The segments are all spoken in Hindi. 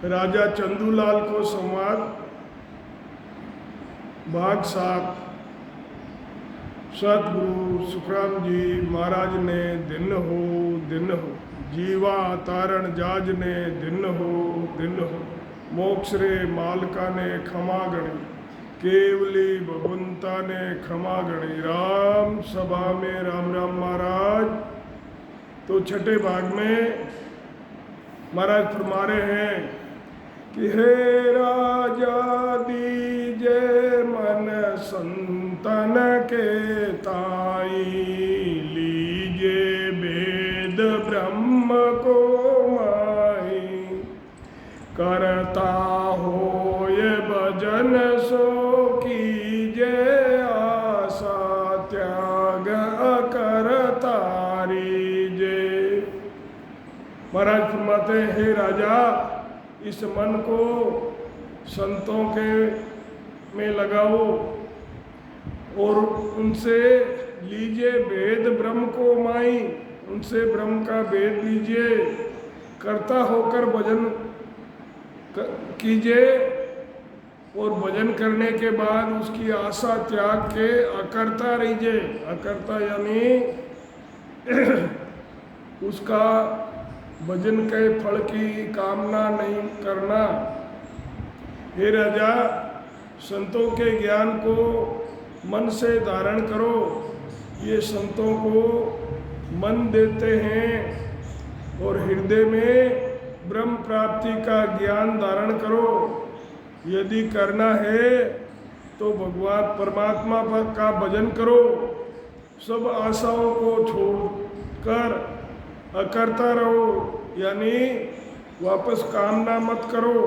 राजा चंदूलाल को संवाद भाग 7। सतगुरु सुखराम जी महाराज ने दिन हो जीवा तारण जाज ने दिन हो मोक्ष रे मालका ने खमा गणी केवली भगवंता ने खमा गणी। राम सभा में राम राम महाराज। तो छठे भाग में महाराज फरमा रहे हैं कि हे राजा दीजे मन संतन के ताई लीजे वेद ब्रह्म को माई करता हो ये भजन सो कीजे आशा त्याग करता रीजे। महाराज फरमाते हैं हे राजा इस मन को संतों के में लगाओ और उनसे लीजिए वेद ब्रह्म को माई, उनसे ब्रह्म का वेद लीजिए, करता होकर भजन कीजिए और भजन करने के बाद उसकी आशा त्याग के अकर्ता रहिए। अकर्ता यानी उसका भजन के फल की कामना नहीं करना। हे राजा संतों के ज्ञान को मन से धारण करो। ये संतों को मन देते हैं और हृदय में ब्रह्म प्राप्ति का ज्ञान धारण करो। यदि करना है तो भगवान परमात्मा का भजन करो। सब आशाओं को छोड़कर अकर्ता रहो, यानी वापस कामना मत करो।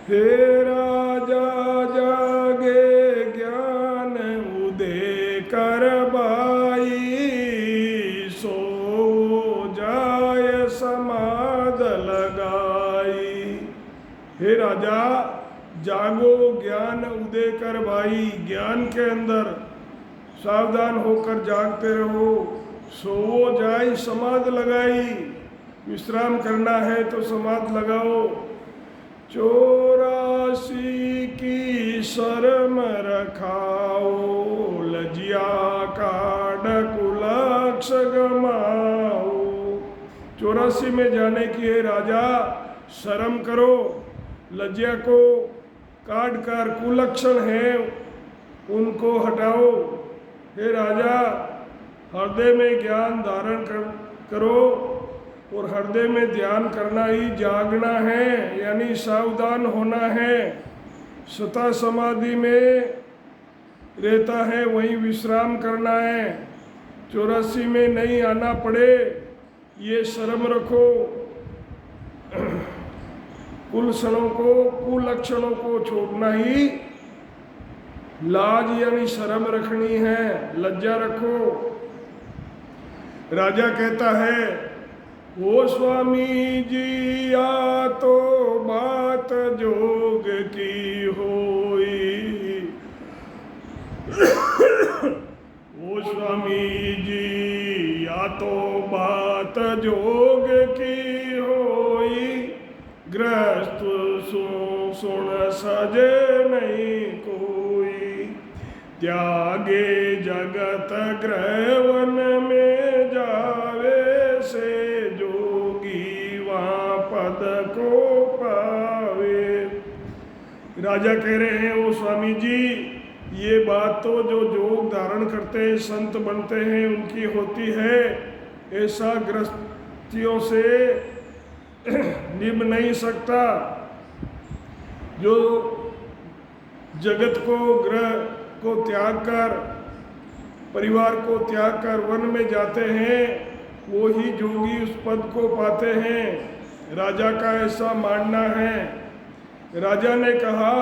हे राजा जागे ज्ञान उदय कर बाई सो जाय समाध लगाई। हे राजा जागो ज्ञान उदय कर भाई, ज्ञान के अंदर सावधान होकर जागते रहो। सो जाए समाध लगाई, विश्राम करना है तो समाध लगाओ। 84 की शर्म रखाओ लजिया काड कुलक्ष गमाओ। 84 में जाने की है राजा शर्म करो, लज्जा को काट कर कुलक्षण है उनको हटाओ। हे राजा हृदय में ज्ञान धारण करो और हृदय में ध्यान करना ही जागना है, यानी सावधान होना है। सता समाधि में रहता है वहीं विश्राम करना है। 84 में नहीं आना पड़े ये शर्म रखो। कुलक्षणों को छोड़ना ही लाज यानी शर्म रखनी है, लज्जा रखो। राजा कहता है ओ स्वामी जी आ तो बात जोग की होई। ओ स्वामी जी आ तो बात जोग की होई। गृहस्थ सुन सजे नहीं कोई। त्यागे जगत ग्रहवन में जावे से जोगी वहाँ पद को पावे। राजा कह रहे हैं ओ स्वामी जी ये बात तो जो जोग धारण करते हैं संत बनते हैं उनकी होती है, ऐसा गृहस्थियों से निभ नहीं सकता। जो जगत को ग्रह को त्याग कर परिवार को त्याग कर वन में जाते हैं वो ही जोगी उस पद को पाते हैं। राजा का ऐसा मानना है। राजा ने कहा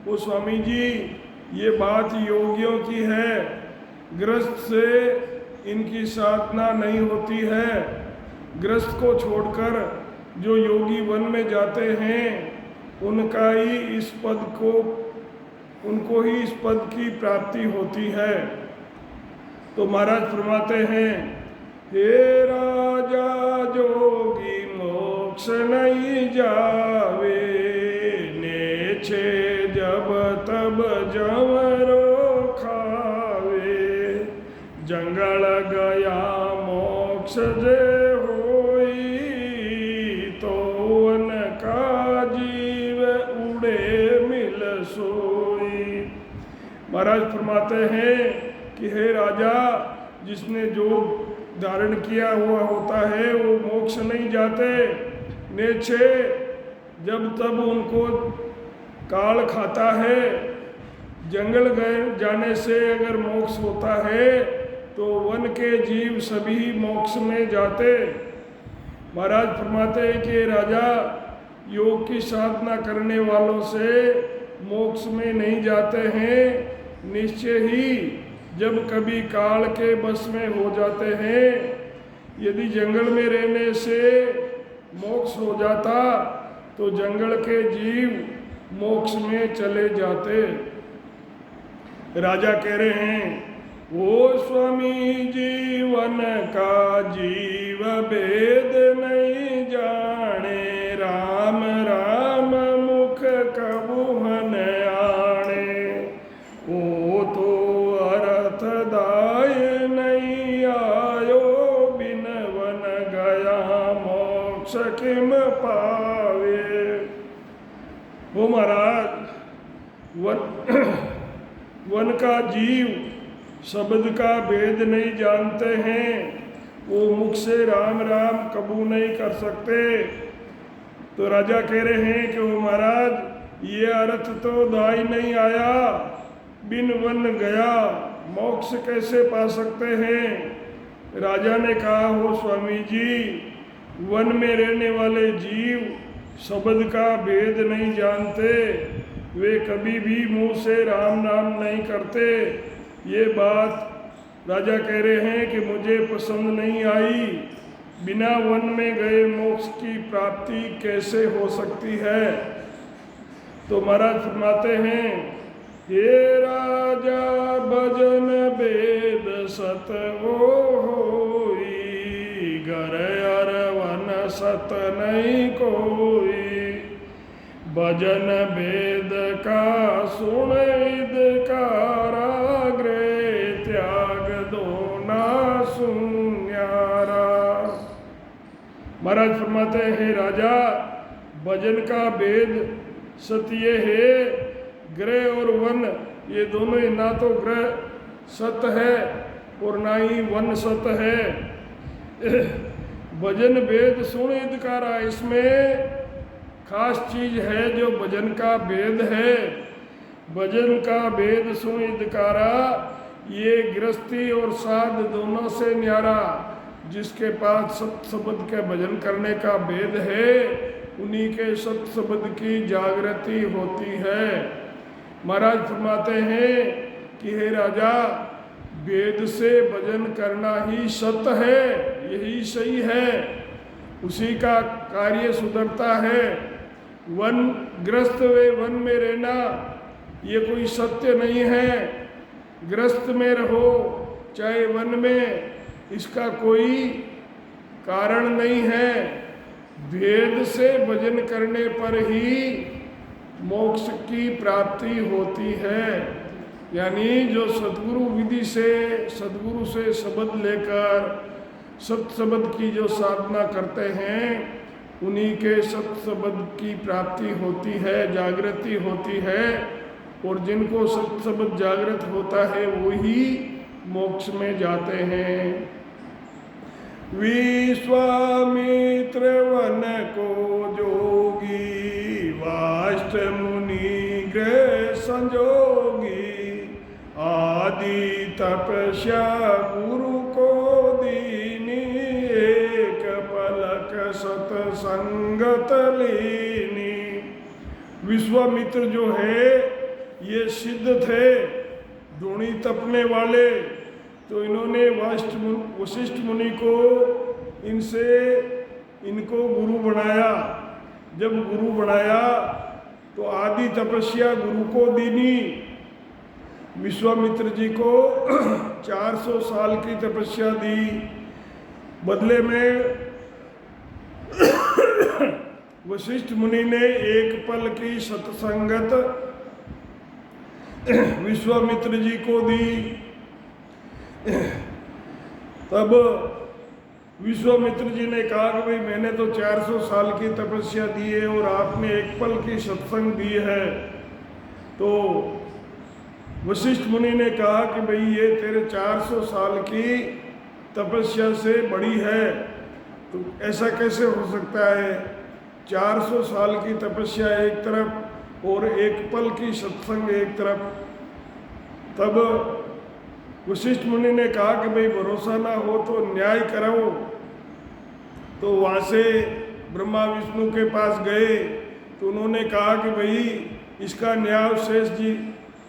वो स्वामी जी ये बात योगियों की है, गृहस्थ से इनकी साधना नहीं होती है। गृहस्थ को छोड़कर जो योगी वन में जाते हैं उनको ही इस पद की प्राप्ति होती है। तो महाराज फरमाते हैं हे राजा जोगी मोक्ष मोक्ष नहीं जावे, ने छे जब तब जवरो खावे, जंगल गया मोक्ष जे होई, तो वन का जीव उड़े मिल सोई। महाराज फरमाते हैं कि हे राजा, जिसने जो धारण किया हुआ होता है वो मोक्ष नहीं जाते, नेछे जब तब उनको काल खाता है। जंगल गए जाने से अगर मोक्ष होता है तो वन के जीव सभी मोक्ष में जाते। महाराज फरमाते हैं कि राजा, योग की साधना करने वालों से मोक्ष में नहीं जाते हैं, निश्चय ही जब कभी काल के बस में हो जाते हैं। यदि जंगल में रहने से मोक्ष हो जाता तो जंगल के जीव मोक्ष में चले जाते। राजा कह रहे हैं, ओ स्वामी जीवन का जीव भेद नहीं जाने, राम राम मुख कबूहन आणे, ओ तो अर्थदाय नहीं आयो, बिन वन गया मोक्ष किम पावे। वो महाराज वन का जीव शब्द का भेद नहीं जानते हैं, वो मुख से राम राम कबू नहीं कर सकते। तो राजा कह रहे हैं कि वो महाराज, ये अर्थ तो दाई नहीं आया, बिन वन गया मोक्ष कैसे पा सकते हैं। राजा ने कहा, हो स्वामी जी, वन में रहने वाले जीव शब्द का भेद नहीं जानते, वे कभी भी मुंह से राम नाम नहीं करते। ये बात राजा कह रहे हैं कि मुझे पसंद नहीं आई। बिना वन में गए मोक्ष की प्राप्ति कैसे हो सकती है। तो महाराज फरमाते हैं, हे राजा भजन वेद सत वो होई, घर अर वन सत नहीं कोई, भजन वेद का सुन इदकाराग्रे, त्याग दो ना सुन्यारा। महाराज फरमाते हैं, राजा भजन का वेद सत्य है, ग्रह और वन ये दोनों ही, ना तो ग्रह सत्य है और ना ही वन सत्य है। भजन वेद सुन इदकारा, इसमें खास चीज है जो भजन का भेद है। भजन का भेद सुन इदकारा, ये गृहस्थी और साध दोनों से न्यारा। जिसके पास सत्य शब्द के भजन करने का भेद है, उन्हीं के सत्य शब्द की जागृति होती है। महाराज फरमाते हैं कि हे राजा, वेद से भजन करना ही सत्य है, यही सही है, उसी का कार्य सुधरता है। वन ग्रस्त वे वन में रहना ये कोई सत्य नहीं है। ग्रस्त में रहो चाहे वन में, इसका कोई कारण नहीं है। भेद से भजन करने पर ही मोक्ष की प्राप्ति होती है। यानी जो सद्गुरु विधि से, सद्गुरु से शब्द लेकर सत्य शब्द की जो साधना करते हैं, उन्हीं के सत्य शब्द की प्राप्ति होती है, जागृति होती है। और जिनको सत्य शब्द जागृत होता है वही मोक्ष में जाते हैं। विश्वामित्र वन को जोगी, वाष्ट मुनि गृह संजोगी, आदि तपस्या गुरु को दीनी, एक पलक सतसंगत लीनी। विश्वामित्र जो है ये सिद्ध थे, धूणी तपने वाले। तो इन्होंने वशिष्ठ मुनि को इनको गुरु बनाया। जब गुरु बनाया तो आदि तपस्या गुरु को दीनी। विश्वामित्र जी को 400 साल की तपस्या दी, बदले में वशिष्ठ मुनि ने एक पल की सत्संगत विश्वामित्र जी को दी। तब विश्वामित्र जी ने कहा कि भाई मैंने तो 400 साल की तपस्या दी है और आपने एक पल की सत्संग दी है। तो वशिष्ठ मुनि ने कहा कि भाई ये तेरे 400 साल की तपस्या से बड़ी है, तो ऐसा कैसे हो सकता है? 400 साल की तपस्या एक तरफ और एक पल की सत्संग एक तरफ। तब वशिष्ठ मुनि ने कहा कि भाई भरोसा ना हो तो न्याय कराओ। तो वहाँ से ब्रह्मा विष्णु के पास गए तो उन्होंने कहा कि भाई इसका न्याय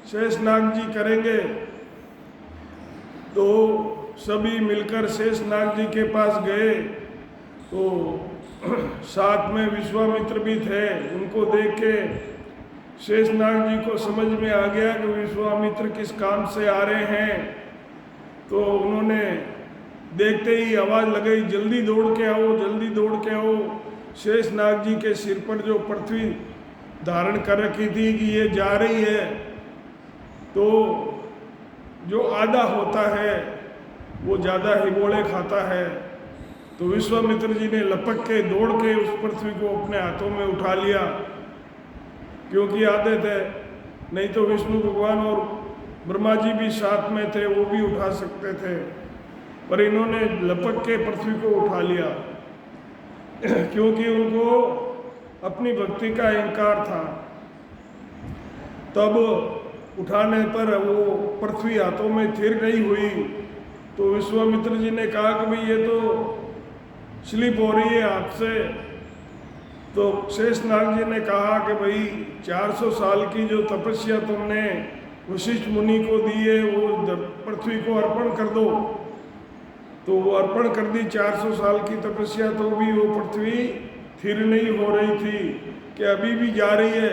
शेषनाग जी करेंगे। तो सभी मिलकर शेषनाग जी के पास गए तो साथ में विश्वामित्र भी थे। उनको देख के शेषनाग जी को समझ में आ गया कि विश्वामित्र किस काम से आ रहे हैं। तो उन्होंने देखते ही आवाज़ लगाई, जल्दी दौड़ के आओ, जल्दी दौड़ के आओ। शेषनाग जी के सिर पर जो पृथ्वी धारण कर रखी थी कि ये जा रही है, तो जो आधा होता है वो ज़्यादा हिबोड़े खाता है। तो विश्वामित्र जी ने लपक के दौड़ के उस पृथ्वी को अपने हाथों में उठा लिया, क्योंकि आधे थे, नहीं तो विष्णु भगवान और ब्रह्मा जी भी साथ में थे, वो भी उठा सकते थे, पर इन्होंने लपक के पृथ्वी को उठा लिया क्योंकि उनको अपनी भक्ति का अहंकार था। तब उठाने पर वो पृथ्वी हाथों में स्थिर नहीं हुई। तो विश्वामित्र जी ने कहा कि भाई ये तो स्लिप हो रही है हाथ से। तो शेषनाग जी ने कहा कि भाई 400 साल की जो तपस्या तुमने वशिष्ठ मुनि को दी है वो पृथ्वी को अर्पण कर दो। तो वो अर्पण कर दी 400 साल की तपस्या, तो भी वो पृथ्वी स्थिर नहीं हो रही थी कि अभी भी जा रही है।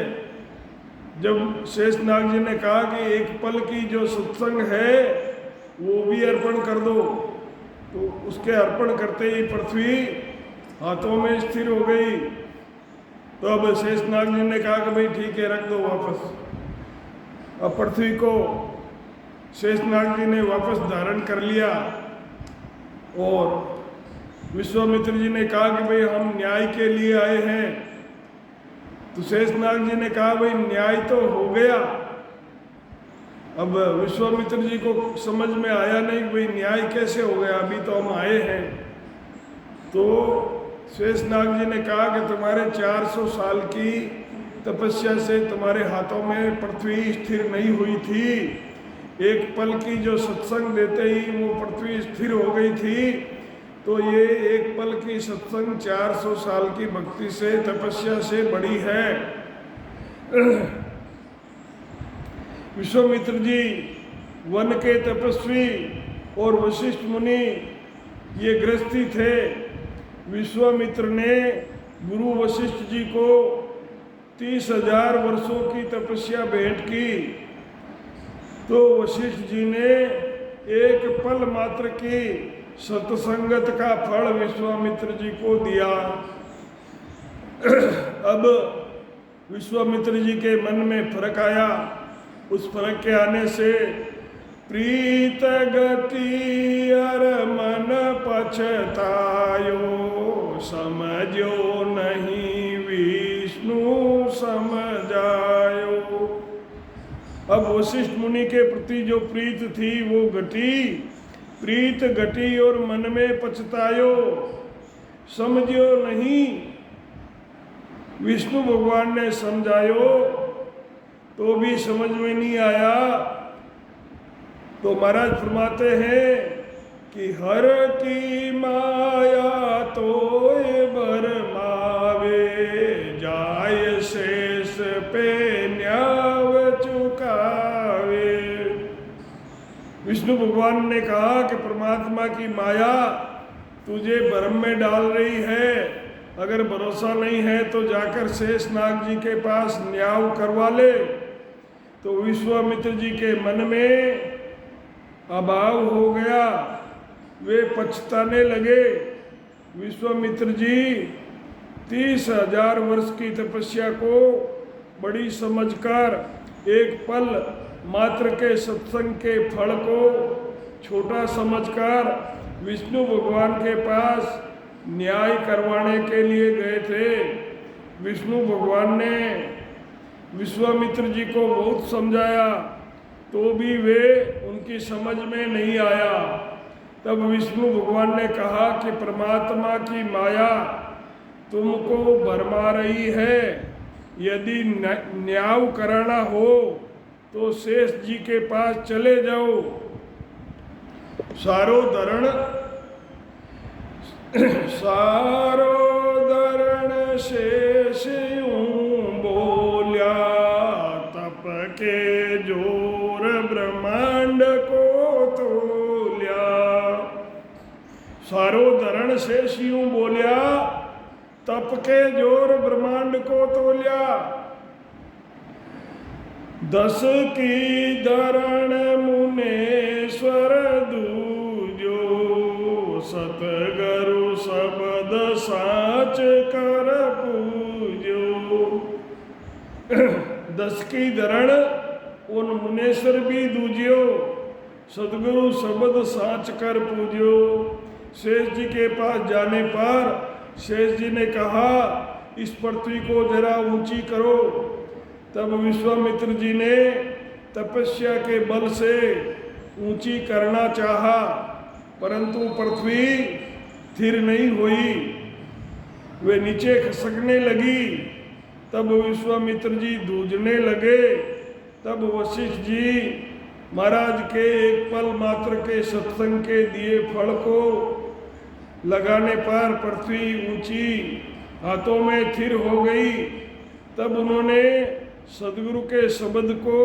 जब शेषनाग जी ने कहा कि एक पल की जो सत्संग है वो भी अर्पण कर दो, तो उसके अर्पण करते ही पृथ्वी हाथों में स्थिर हो गई। तो अब शेषनाग जी ने कहा कि भाई ठीक है, रख दो वापस। अब पृथ्वी को शेषनाग जी ने वापस धारण कर लिया और विश्वामित्र जी ने कहा कि भाई हम न्याय के लिए आए हैं। तो शेषनाग जी ने कहा भाई न्याय तो हो गया। अब विश्वामित्र जी को समझ में आया नहीं कि भाई न्याय कैसे हो गया, अभी तो हम आए हैं। तो शेषनाग जी ने कहा कि तुम्हारे 400 साल की तपस्या से तुम्हारे हाथों में पृथ्वी स्थिर नहीं हुई थी। एक पल की जो सत्संग देते ही वो पृथ्वी स्थिर हो गई थी। तो ये एक पल की सत्संग 400 साल की भक्ति से तपस्या से बड़ी है। विश्वामित्र जी वन के तपस्वी और वशिष्ठ मुनि ये गृहस्थी थे। विश्वामित्र ने गुरु वशिष्ठ जी को 30,000 वर्षों की तपस्या भेंट की। तो वशिष्ठ जी ने एक पल मात्र की सत्संगत का फल विश्वामित्र जी को दिया। अब विश्वामित्र जी के मन में फर्क आया। उस फर्क के आने से प्रीत गति अर मन पछतायो, समझो नहीं विष्णु समझायो। अब वशिष्ठ मुनि के प्रति जो प्रीत थी वो घटी, प्रीत घटी और मन में पछतायो, समझो नहीं। विष्णु भगवान ने समझायो तो भी समझ में नहीं आया। तो महाराज फरमाते हैं कि हर की माया तो बरमावे, जाय शेष पे न्याव चुकावे। विष्णु भगवान ने कहा कि परमात्मा की माया तुझे भ्रम में डाल रही है। अगर भरोसा नहीं है तो जाकर शेषनाग जी के पास न्याय करवा ले। तो विश्वामित्र जी के मन में अभाव हो गया, वे पछताने लगे। विश्वामित्र जी 30,000 वर्ष की तपस्या को बड़ी समझकर एक पल मात्र के सत्संग के फल को छोटा समझकर विष्णु भगवान के पास न्याय करवाने के लिए गए थे। विष्णु भगवान ने विश्वामित्र जी को बहुत समझाया तो भी वे उनकी समझ में नहीं आया। तब विष्णु भगवान ने कहा कि परमात्मा की माया तुमको भरमा रही है, यदि न्याय कराना हो तो शेष जी के पास चले जाओ। सारो दरण शेष यूं बोल्या, तप के जोर ब्रह्मांड को तोल्या। सारो दरण शेष यूं बोल्या, तप के जोर ब्रह्मांड को तोल्या। 10 की धरण मुनेश्वर दूजो, सतगुरु शब्द साच कर पूजो। 10 की धरण उन मुनेश्वर भी दूजियो, सतगुरु शब्द साच कर पूजो। शेष जी के पास जाने पर शेष जी ने कहा इस पृथ्वी को जरा ऊंची करो। तब विश्वामित्र जी ने तपस्या के बल से ऊंची करना चाहा, परंतु पृथ्वी स्थिर नहीं हुई, वे नीचे खसकने लगी। तब विश्वामित्र जी दूजने लगे। तब वशिष्ठ जी महाराज के एक पल मात्र के सत्संग के दिए फल को लगाने पर पृथ्वी ऊंची हाथों में स्थिर हो गई। तब उन्होंने सदगुरु के शब्द को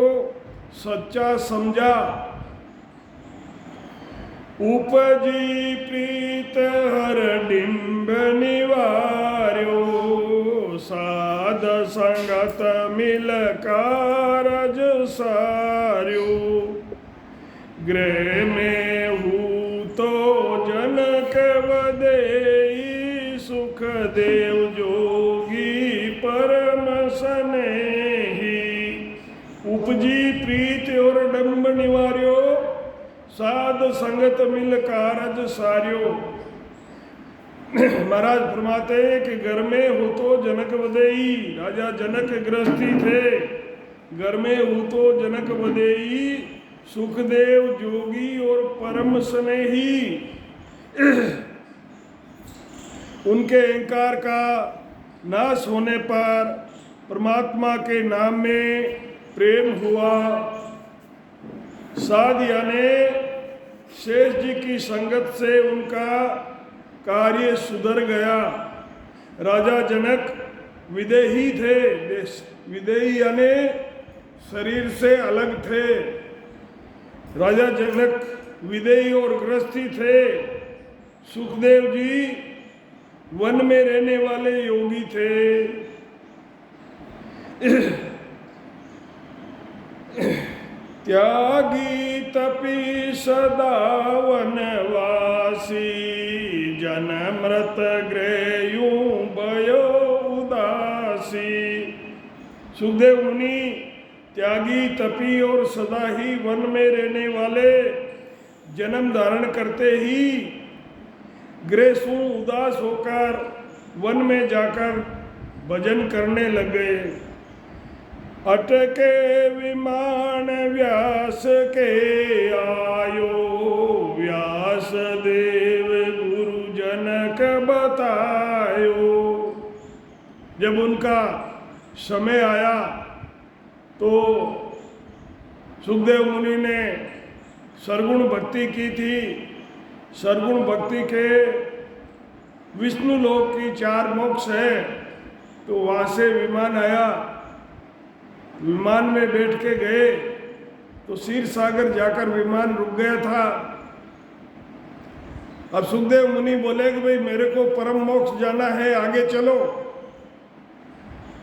सच्चा समझा। उपजी प्रीत हर डिंब निवार्यो, साध संगत मिल कारज सार्यो। गृह में हूँ तो जनक वदेई, सुख देव जोगी परम स्नेही। उपजी प्रीत और डंब निवार्यो, साध संगत मिल कारज सार्यो। महाराज फरमाते हैं कि घर में हो तो जनक वदेई, राजा जनक गृहस्थी थे। घर में हो तो जनक वदेई, सुखदेव जोगी और परम स्नेही। उनके अहंकार का नाश होने पर परमात्मा के नाम में प्रेम हुआ। साध यानी शेष जी की संगत से उनका कार्य सुधर गया। राजा जनक विदेही थे, विदेही यानी शरीर से अलग थे। राजा जनक विदेही और गृहस्थी थे। सुखदेव जी वन में रहने वाले योगी थे। त्यागी तपी सदा वनवासी, जन मृत ग्रयूं भयो उदासी। सुखदेव मुनि त्यागी तपी और सदा ही वन में रहने वाले जन्म धारण करते ही गृहस्थों उदास होकर वन में जाकर भजन करने लगे। अटके विमान व्यास के आयो, व्यास देव गुरु जनक बतायो। जब उनका समय आया तो सुखदेव मुनि ने सरगुण भक्ति की थी। सरगुण भक्ति के विष्णु लोक की 4 मोक्ष है, तो वहाँ से विमान आया। विमान में बैठ के गए तो क्षीर सागर जाकर विमान रुक गया था। अब सुखदेव मुनि बोले कि भाई मेरे को परम मोक्ष जाना है, आगे चलो।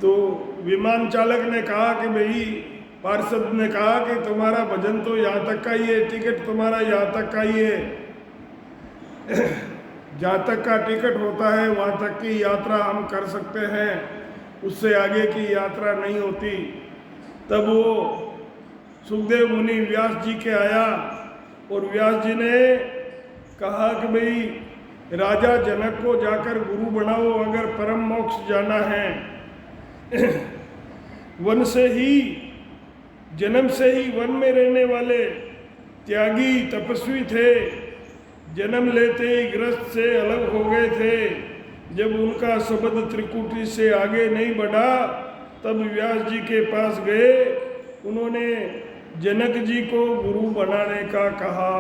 तो विमान चालक ने कहा कि भाई, पार्षद ने कहा कि तुम्हारा भजन तो यहाँ तक का ही है, टिकट तुम्हारा यहाँ तक का ही है। जहाँ तक का टिकट होता है वहाँ तक की यात्रा हम कर सकते हैं, उससे आगे की यात्रा नहीं होती। तब वो सुखदेव मुनि व्यास जी के आया और व्यास जी ने कहा कि भाई राजा जनक को जाकर गुरु बनाओ अगर परम मोक्ष जाना है। वन से ही, जन्म से ही वन में रहने वाले त्यागी तपस्वी थे, जन्म लेते ही गृहस्थ से अलग हो गए थे। जब उनका शब्द त्रिकुटी से आगे नहीं बढ़ा तब व्यास जी के पास गए, उन्होंने जनक जी को गुरु बनाने का कहा।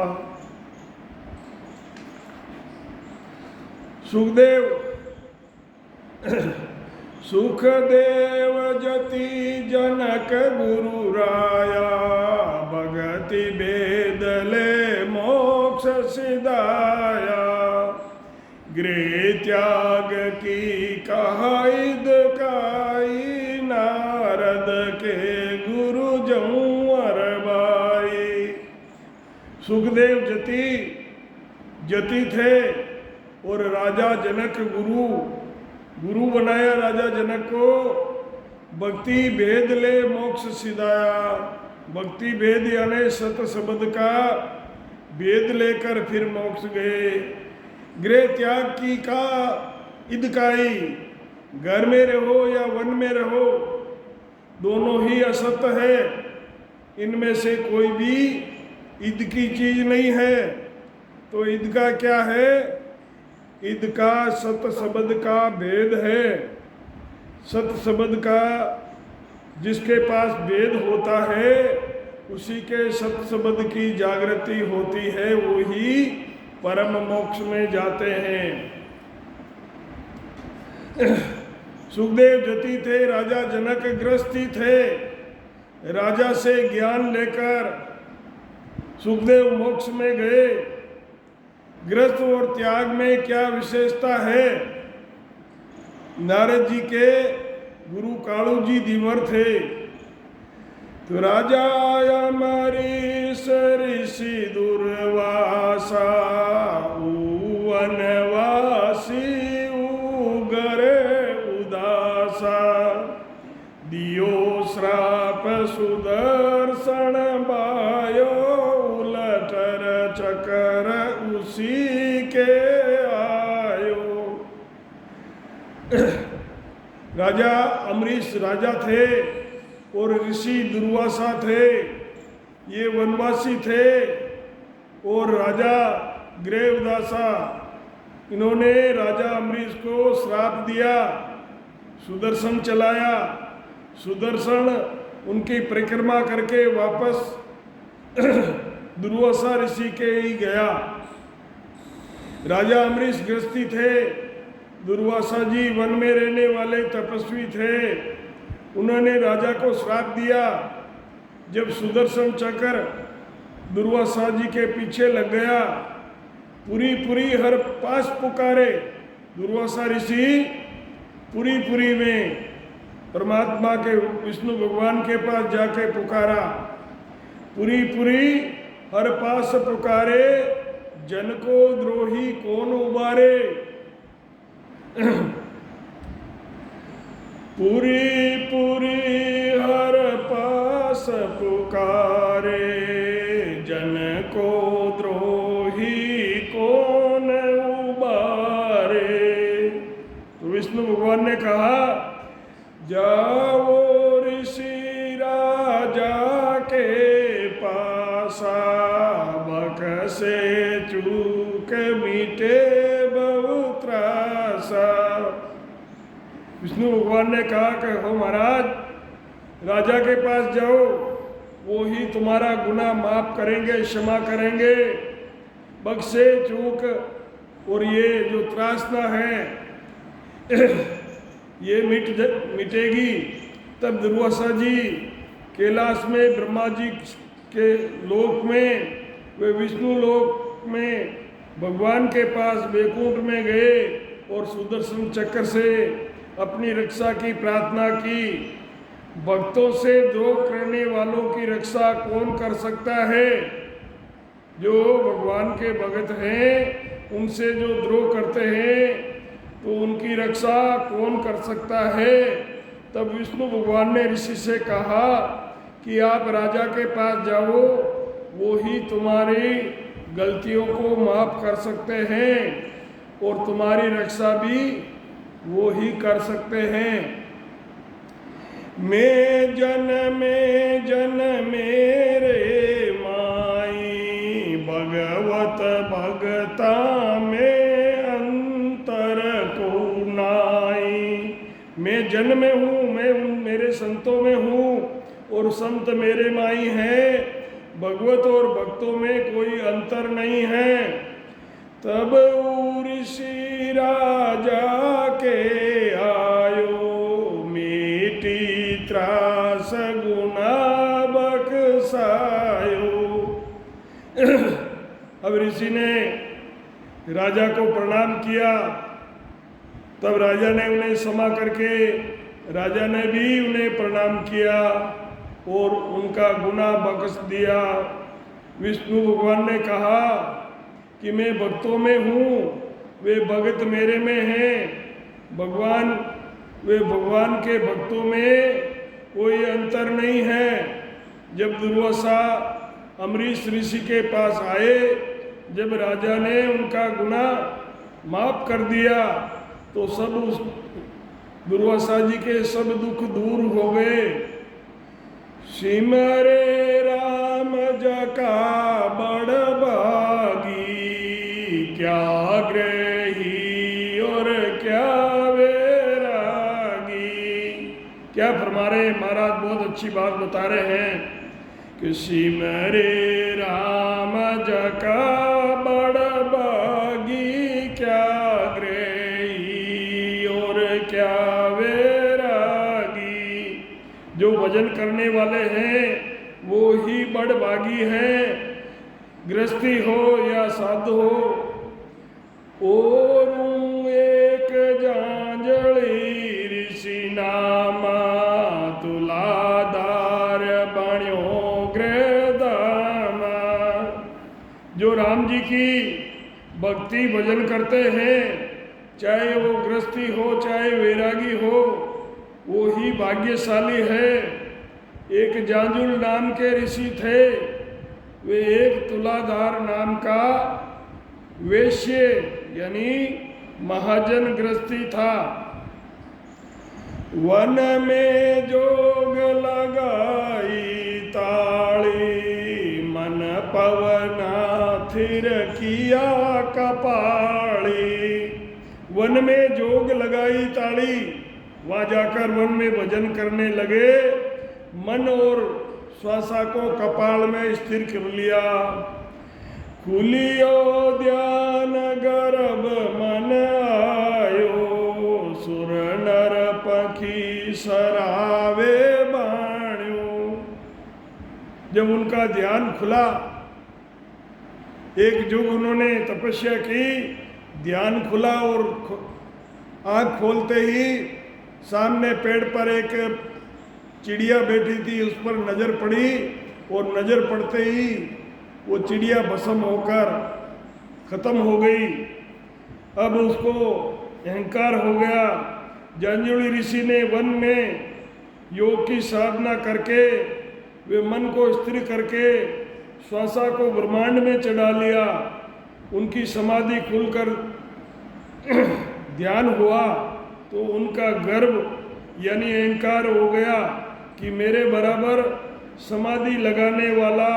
सुखदेव सुखदेव जति जनक गुरु राया, भगति भेद ले मोक्ष सिधाया। गृह त्याग की कहाइद काई, नारद के गुरु जंवर बाई। सुखदेव जति थे और राजा जनक गुरु बनाया राजा जनक को। भक्ति भेद ले मोक्ष सिधाया, भक्ति भेद यानी सत शब्द का भेद लेकर फिर मोक्ष गए। गृह त्याग की का इदकाई, घर में रहो या वन में रहो दोनों ही असत है, इनमें से कोई भी ईद की चीज नहीं है। तो ईद का क्या है? ईद का सत शब्द का भेद है। सत शब्द का जिसके पास भेद होता है उसी के सत शब्द की जागृति होती है, वो ही परम मोक्ष में जाते हैं। सुखदेव जति थे, राजा जनक गृहस्थी थे। राजा से ज्ञान लेकर सुखदेव मोक्ष में गए। गृहस्थ और त्याग में क्या विशेषता है? नारद जी के गुरु कालू जी धीवर थे। तो राजा अमरीश ऋषि दुर्वासा, वनवासी उगरे उदासा। दियो श्राप सुदर्शन बायो, उलटर चकर उसी के आयो। राजा अमरीश राजा थे और ऋषि दुर्वासा थे, ये वनवासी थे। और राजा ग्रेवदासा, इन्होंने राजा अमरीश को श्राप दिया, सुदर्शन चलाया। सुदर्शन उनकी परिक्रमा करके वापस दुर्वासा ऋषि के ही गया। राजा अमरीश गृहस्थी थे, दुर्वासा जी वन में रहने वाले तपस्वी थे। उन्होंने राजा को श्राप दिया। जब सुदर्शन चक्र दुर्वासा जी के पीछे लग गया, पुरी हर पास पुकारे। दुर्वासा ऋषि पुरी में परमात्मा के विष्णु भगवान के पास जाके पुकारा। पुरी हर पास पुकारे, जन को द्रोही कौन उबारे। पुरी हर पास पुकारे, जन को द्रोही कौन उबारे। तो विष्णु भगवान ने कहा, जाओ ऋषि राजा के पासा, बकसे चूक मिटे बहुत त्रासा। विष्णु भगवान ने कहा कि हो महाराज, राजा के पास जाओ, वो ही तुम्हारा गुनाह माफ करेंगे, क्षमा करेंगे। बक्से चूक और ये जो त्रासना है ये मिटेगी। तब दुर्वासा जी कैलाश में ब्रह्मा जी के लोक में, वे विष्णु लोक में भगवान के पास वैकुंठ में गए और सुदर्शन चक्र से अपनी रक्षा की प्रार्थना की। भक्तों से द्रोह करने वालों की रक्षा कौन कर सकता है? जो भगवान के भगत हैं उनसे जो द्रोह करते हैं तो उनकी रक्षा कौन कर सकता है। तब विष्णु भगवान ने ऋषि से कहा कि आप राजा के पास जाओ, वो ही तुम्हारी गलतियों को माफ कर सकते हैं और तुम्हारी रक्षा भी वो ही कर सकते हैं। मैं जन्मे रे माई भगवत भगता में अंतर को नाई। मैं जन में हूँ, मैं उन मेरे संतों में हूँ और संत मेरे माई हैं। भगवत और भक्तों में कोई अंतर नहीं है। तब ऋषि राजा के आयो, मीठी त्रास गुना बख्शायो। अब ऋषि ने राजा को प्रणाम किया। तब राजा ने उन्हें क्षमा करके राजा ने भी उन्हें प्रणाम किया और उनका गुनाह बख्श दिया। विष्णु भगवान ने कहा कि मैं भक्तों में हूँ, वे भगत मेरे में हैं। वे भगवान के भक्तों में कोई अंतर नहीं है। जब दुर्वासा अम्बरीश ऋषि के पास आए, जब राजा ने उनका गुनाह माफ कर दिया तो सब उस दुर्वासा जी के सब दुख दूर हो गए। सिमरे राम जका बड़ भागी, क्या ग्रही और क्या वैरागी। क्या फरमा रहे महाराज, बहुत अच्छी बात बता रहे हैं कि सिमरे राम जका बड़ भागी, क्या ग्रही और क्या वैरागी। जो भजन करने वाले हैं वो ही बड़ भागी हैं, गृहस्थी हो या साधु हो। और एक जांजली ऋषि नामा, तुलादार बण्यो गृहदामा। जो राम जी की भक्ति भजन करते हैं, चाहे वो गृहस्थी हो चाहे वैरागी हो, वो ही भाग्यशाली है। एक जांजुल नाम के ऋषि थे, वे एक तुलाधार नाम का वैश्य यानी महाजन गृहस्थी था। वन में जोग लगाई ताली, मन पवना थिर किया कपाली। वन में जोग लगाई ताली, वहाँ जाकर वन में भजन करने लगे। मन और श्वासा को कपाल में स्थिर कर लिया। खुलियो ध्यान गर्भ मन आयो, सुर नर पखी सरावे बाण्यो। जब उनका ध्यान खुला, एक युग उन्होंने तपस्या की, ध्यान खुला और आँख खोलते ही सामने पेड़ पर एक चिड़िया बैठी थी, उस पर नज़र पड़ी और नज़र पड़ते ही वो चिड़िया भस्म होकर ख़त्म हो गई। अब उसको अहंकार हो गया। जांजुली ऋषि ने वन में योग की साधना करके वे मन को स्थिर करके श्वासा को ब्रह्मांड में चढ़ा लिया। उनकी समाधि खुलकर ध्यान हुआ तो उनका गर्व यानी अहंकार हो गया कि मेरे बराबर समाधि लगाने वाला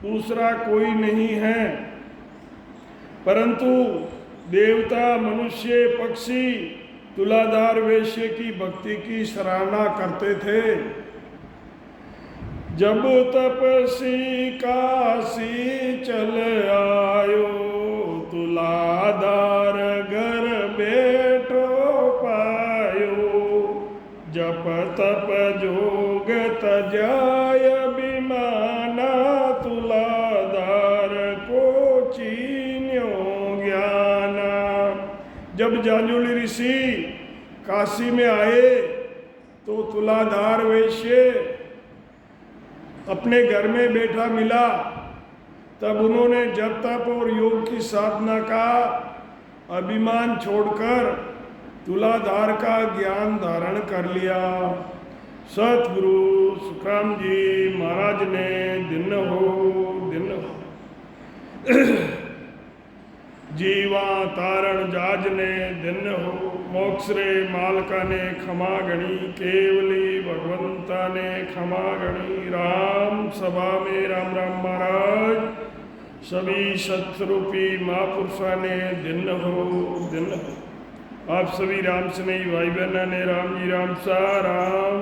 दूसरा कोई नहीं है। परंतु देवता, मनुष्य, पक्षी तुलाधार वैश्य की भक्ति की सराहना करते थे। जब तपसी काशी चल आयो, तुलाधार घर बैठो पायो। जप तप जोग तजाय विमाना, तुलाधार को चीन्यो ज्ञाना। जब जांजुली ऋषि काशी में आए तो तुलाधार वैश्य अपने घर में बैठा मिला। तब उन्होंने जप तप और योग की साधना का अभिमान छोड़कर तुलाधार का ज्ञान धारण कर लिया। सतगुरु सुखराम जी महाराज ने दिन हो जीवा तारण जाज ने दिन हो, मोक्षरे मालका ने क्षमा गणी, केवली भगवंता ने क्षमा गणी। राम सभा में राम राम महाराज, सभी सत्स्वरूपी महापुरुषा ने दिन हो। आप सभी राम स्नेही भाई बहना ने राम जी राम सा राम।